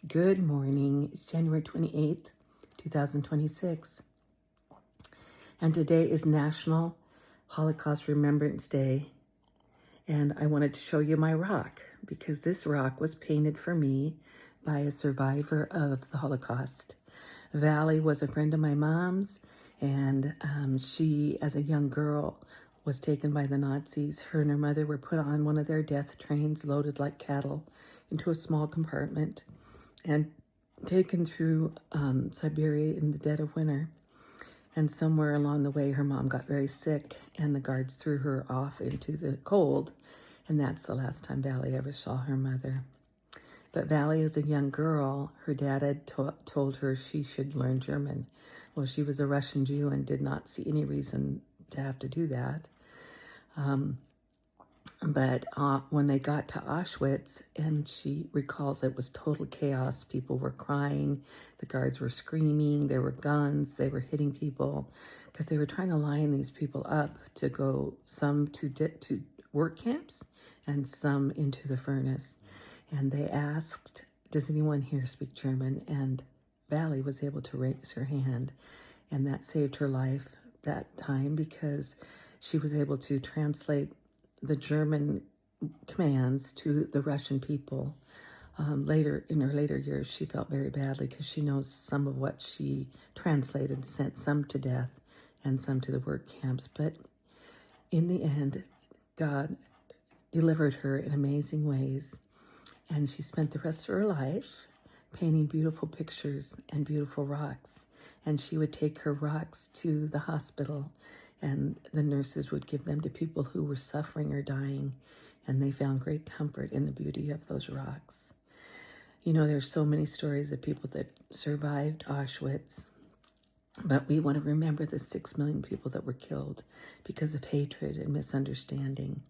Good morning. It's January 28th, 2026. And today is National Holocaust Remembrance Day. And I wanted to show you my rock because this rock was painted for me by a survivor of the Holocaust. Valley was a friend of my mom's, and she, as a young girl, was taken by the Nazis. Her and her mother were put on one of their death trains loaded like cattle into a small compartment and taken through Siberia in the dead of winter. And somewhere along the way, her mom got very sick, and the guards threw her off into the cold. And that's the last time Valley ever saw her mother. But Valley, as a young girl, her dad had told her she should learn German. Well, she was a Russian Jew and did not see any reason to have to do that. But when they got to Auschwitz, and she recalls it was total chaos. People were crying, the guards were screaming, there were guns, they were hitting people because they were trying to line these people up to go, some to work camps and some into the furnace. And they asked, does anyone here speak German? And Valley was able to raise her hand, and that saved her life that time because she was able to translate the German commands to the Russian people. Later, in her later years, she felt very badly because she knows some of what she translated, sent some to death and some to the work camps. But in the end, God delivered her in amazing ways. And she spent the rest of her life painting beautiful pictures and beautiful rocks. And she would take her rocks to the hospital, and the nurses would give them to people who were suffering or dying, and they found great comfort in the beauty of those rocks. You know, there's so many stories of people that survived Auschwitz, but we want to remember the 6 million people that were killed because of hatred and misunderstanding.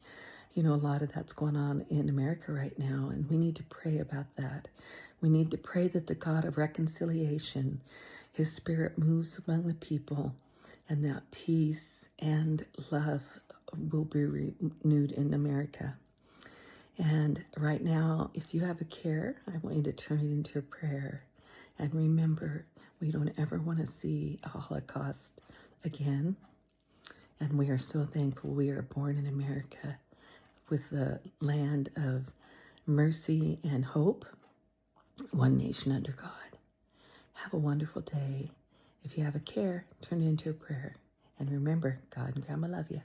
You know, a lot of that's going on in America right now, and we need to pray about that. We need to pray that the God of reconciliation, His Spirit moves among the people, and that peace and love will be renewed in America. And right now, if you have a care, I want you to turn it into a prayer. And remember, we don't ever want to see a Holocaust again. And we are so thankful we are born in America with the land of mercy and hope, one nation under God. Have a wonderful day. If you have a care, turn it into a prayer. And remember, God and Grandma love you.